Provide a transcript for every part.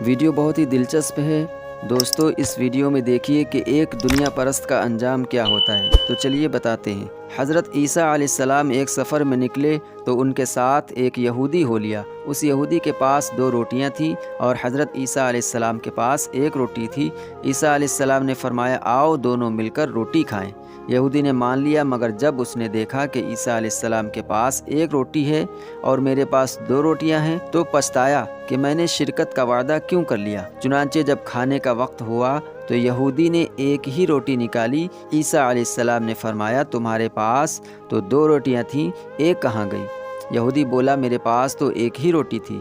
Video بہت ہی دلچسپ ہے دوستو، اس ویڈیو میں دیکھیے کہ ایک دنیا پرست کا انجام کیا ہوتا ہے۔ تو چلیے بتاتے ہیں۔ حضرت عیسیٰ علیہ السلام ایک سفر میں نکلے تو ان کے ساتھ ایک یہودی ہو لیا۔ اس یہودی کے پاس 2 روٹیاں تھیں اور حضرت عیسیٰ علیہ السلام کے پاس 1 روٹی تھی۔ عیسیٰ علیہ السلام نے فرمایا آؤ دونوں مل کر روٹی کھائیں۔ یہودی نے مان لیا، مگر جب اس نے دیکھا کہ عیسیٰ علیہ السلام کے پاس 1 روٹی ہے اور میرے پاس 2 روٹیاں ہیں تو پچھتایا کہ میں نے شرکت کا وعدہ کیوں کر لیا۔ چنانچہ جب کھانے کا وقت ہوا تو یہودی نے 1 ہی روٹی نکالی۔ عیسیٰ علیہ السلام نے فرمایا تمہارے پاس تو 2 روٹیاں تھیں، 1 کہاں گئی؟ یہودی بولا میرے پاس تو 1 ہی روٹی تھی،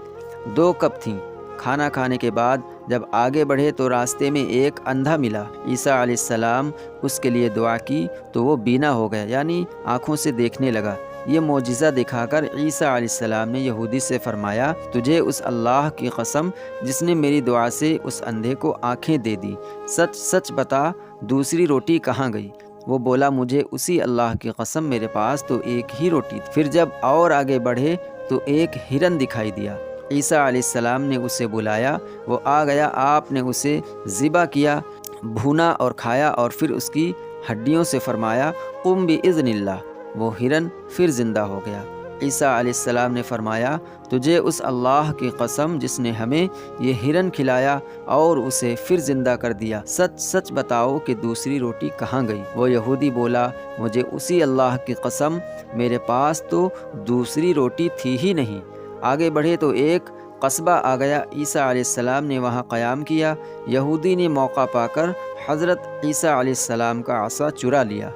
2 کب تھیں؟ کھانا کھانے کے بعد جب آگے بڑھے تو راستے میں ایک اندھا ملا۔ عیسیٰ علیہ السلام اس کے لیے دعا کی تو وہ بینا ہو گیا، یعنی آنکھوں سے دیکھنے لگا۔ یہ معجزہ دکھا کر عیسیٰ علیہ السلام نے یہودی سے فرمایا تجھے اس اللہ کی قسم جس نے میری دعا سے اس اندھے کو آنکھیں دے دی، سچ سچ بتا دوسری روٹی کہاں گئی؟ وہ بولا مجھے اسی اللہ کی قسم میرے پاس تو 1 ہی روٹی تھی۔ پھر جب اور آگے بڑھے تو ایک ہرن دکھائی دیا۔ عیسیٰ علیہ السلام نے اسے بلایا، وہ آ گیا، آپ نے اسے ذبح کیا، بھونا اور کھایا اور پھر اس کی ہڈیوں سے فرمایا قم بإذن اللہ، وہ ہرن پھر زندہ ہو گیا۔ عیسیٰ علیہ السلام نے فرمایا تجھے اس اللہ کی قسم جس نے ہمیں یہ ہرن کھلایا اور اسے پھر زندہ کر دیا، سچ سچ بتاؤ کہ دوسری روٹی کہاں گئی؟ وہ یہودی بولا مجھے اسی اللہ کی قسم میرے پاس تو دوسری روٹی تھی ہی نہیں۔ آگے بڑھے تو ایک قصبہ آ گیا۔ عیسیٰ علیہ السلام نے وہاں قیام کیا۔ یہودی نے موقع پا کر حضرت عیسیٰ علیہ السلام کا عصا چرا لیا،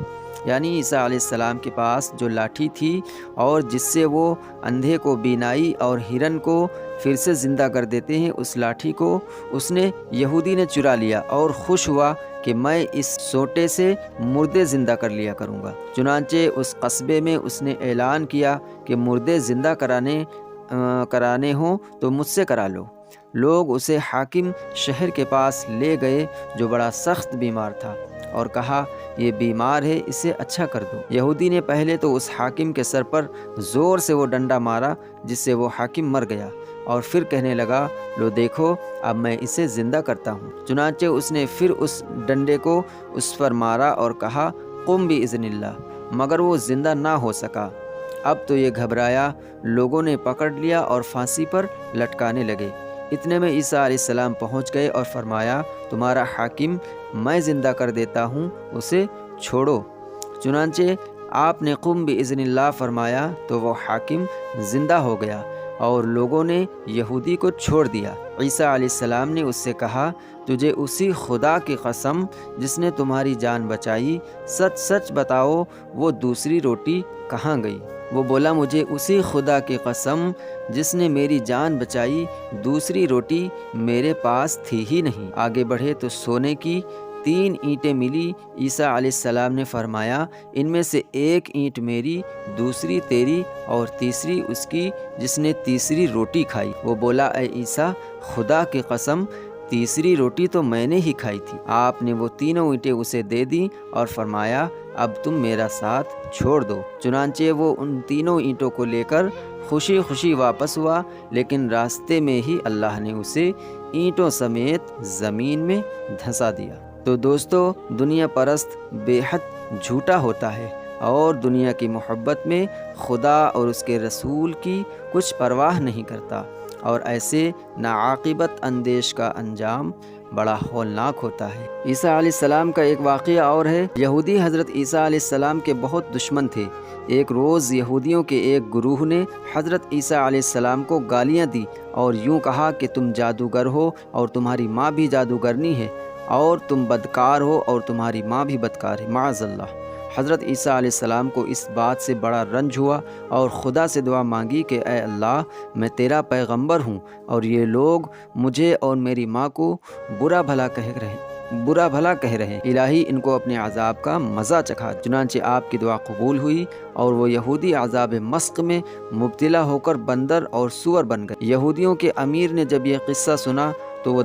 یعنی عیسیٰ علیہ السلام کے پاس جو لاٹھی تھی اور جس سے وہ اندھے کو بینائی اور ہرن کو پھر سے زندہ کر دیتے ہیں، اس لاٹھی کو اس نے یہودی نے چرا لیا اور خوش ہوا کہ میں اس سوٹے سے مردے زندہ کر لیا کروں گا۔ چنانچہ اس قصبے میں اس نے اعلان کیا کہ مردے زندہ کرانے ہوں تو مجھ سے کرا لو۔ لوگ اسے حاکم شہر کے پاس لے گئے جو بڑا سخت بیمار تھا اور کہا یہ بیمار ہے، اسے اچھا کر دو۔ یہودی نے پہلے تو اس حاکم کے سر پر زور سے وہ ڈنڈا مارا جس سے وہ حاکم مر گیا، اور پھر کہنے لگا لو دیکھو اب میں اسے زندہ کرتا ہوں۔ چنانچہ اس نے پھر اس ڈنڈے کو اس پر مارا اور کہا قم بإذن اللہ، مگر وہ زندہ نہ ہو سکا۔ اب تو یہ گھبرایا، لوگوں نے پکڑ لیا اور پھانسی پر لٹکانے لگے۔ اتنے میں عیسیٰ علیہ السلام پہنچ گئے اور فرمایا تمہارا حاکم میں زندہ کر دیتا ہوں، اسے چھوڑو۔ چنانچہ آپ نے قم بإذن اللہ فرمایا تو وہ حاکم زندہ ہو گیا اور لوگوں نے یہودی کو چھوڑ دیا۔ عیسیٰ علیہ السلام نے اس سے کہا تجھے اسی خدا کی قسم جس نے تمہاری جان بچائی، سچ سچ بتاؤ وہ دوسری روٹی کہاں گئی؟ وہ بولا مجھے اسی خدا کی قسم جس نے میری جان بچائی، دوسری روٹی میرے پاس تھی ہی نہیں۔ آگے بڑھے تو سونے کی 3 اینٹیں ملی۔ عیسیٰ علیہ السلام نے فرمایا ان میں سے 1 اینٹ میری، دوسری تیری اور تیسری اس کی جس نے تیسری روٹی کھائی۔ وہ بولا اے عیسیٰ خدا کی قسم تیسری روٹی تو میں نے ہی کھائی تھی۔ آپ نے وہ 3 اینٹیں اسے دے دیں اور فرمایا اب تم میرا ساتھ چھوڑ دو۔ چنانچہ وہ ان 3 اینٹوں کو لے کر خوشی خوشی واپس ہوا، لیکن راستے میں ہی اللہ نے اسے اینٹوں سمیت زمین میں دھنسا دیا۔ تو دوستو دنیا پرست بے حد جھوٹا ہوتا ہے اور دنیا کی محبت میں خدا اور اس کے رسول کی کچھ پرواہ نہیں کرتا، اور ایسے ناعاقبت اندیش کا انجام بڑا ہولناک ہوتا ہے۔ عیسیٰ علیہ السلام کا ایک واقعہ اور ہے۔ یہودی حضرت عیسیٰ علیہ السلام کے بہت دشمن تھے۔ ایک روز یہودیوں کے ایک گروہ نے حضرت عیسیٰ علیہ السلام کو گالیاں دی اور یوں کہا کہ تم جادوگر ہو اور تمہاری ماں بھی جادوگرنی ہے، اور تم بدکار ہو اور تمہاری ماں بھی بدکار ہے، معاذ اللہ۔ حضرت عیسیٰ علیہ السلام کو اس بات سے بڑا رنج ہوا اور خدا سے دعا مانگی کہ اے اللہ میں تیرا پیغمبر ہوں اور یہ لوگ مجھے اور میری ماں کو برا بھلا کہہ رہے ہیں، الہی ان کو اپنے عذاب کا مزہ چکھا۔ چنانچہ آپ کی دعا قبول ہوئی اور وہ یہودی عذاب مسخ میں مبتلا ہو کر بندر اور سور بن گئے۔ یہودیوں کے امیر نے جب یہ قصہ سنا تو وہ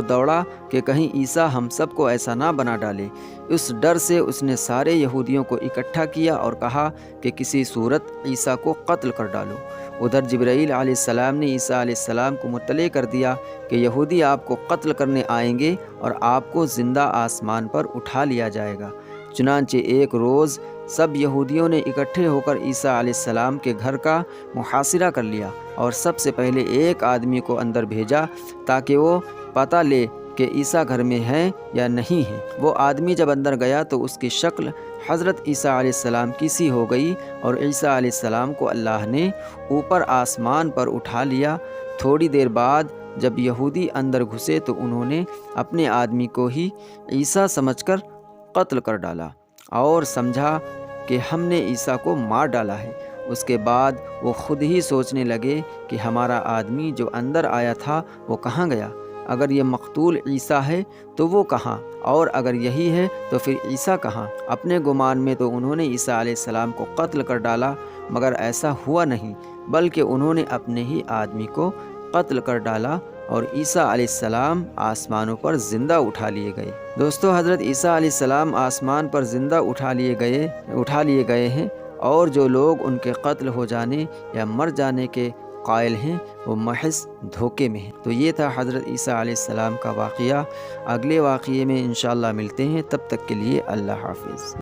دوڑا کہ کہیں عیسیٰ ہم سب کو ایسا نہ بنا ڈالے۔ اس ڈر سے اس نے سارے یہودیوں کو اکٹھا کیا اور کہا کہ کسی صورت عیسیٰ کو قتل کر ڈالو۔ ادھر جبرائیل علیہ السلام نے عیسیٰ علیہ السلام کو مطلع کر دیا کہ یہودی آپ کو قتل کرنے آئیں گے اور آپ کو زندہ آسمان پر اٹھا لیا جائے گا۔ چنانچہ ایک روز سب یہودیوں نے اکٹھے ہو کر عیسیٰ علیہ السلام کے گھر کا محاصرہ کر لیا اور سب سے پہلے ایک آدمی کو اندر بھیجا تاکہ وہ پتہ لے کہ عیسیٰ گھر میں ہیں یا نہیں ہیں۔ وہ آدمی جب اندر گیا تو اس کی شکل حضرت عیسیٰ علیہ السلام کی سی ہو گئی اور عیسیٰ علیہ السلام کو اللہ نے اوپر آسمان پر اٹھا لیا۔ تھوڑی دیر بعد جب یہودی اندر گھسے تو انہوں نے اپنے آدمی کو ہی عیسیٰ سمجھ کر قتل کر ڈالا اور سمجھا کہ ہم نے عیسیٰ کو مار ڈالا ہے۔ اس کے بعد وہ خود ہی سوچنے لگے کہ ہمارا آدمی جو اندر آیا تھا وہ کہاں گیا؟ اگر یہ مقتول عیسیٰ ہے تو وہ کہاں؟ اور اگر یہی ہے تو پھر عیسیٰ کہاں؟ اپنے گمان میں تو انہوں نے عیسیٰ علیہ السلام کو قتل کر ڈالا، مگر ایسا ہوا نہیں، بلکہ انہوں نے اپنے ہی آدمی کو قتل کر ڈالا اور عیسیٰ علیہ السلام آسمانوں پر زندہ اٹھا لیے گئے۔ دوستو، حضرت عیسیٰ علیہ السلام آسمان پر زندہ اٹھا لیے گئے ہیں، اور جو لوگ ان کے قتل ہو جانے یا مر جانے کے قائل ہیں وہ محض دھوکے میں ہیں۔ تو یہ تھا حضرت عیسیٰ علیہ السلام کا واقعہ۔ اگلے واقعے میں انشاءاللہ ملتے ہیں، تب تک کے لیے اللہ حافظ۔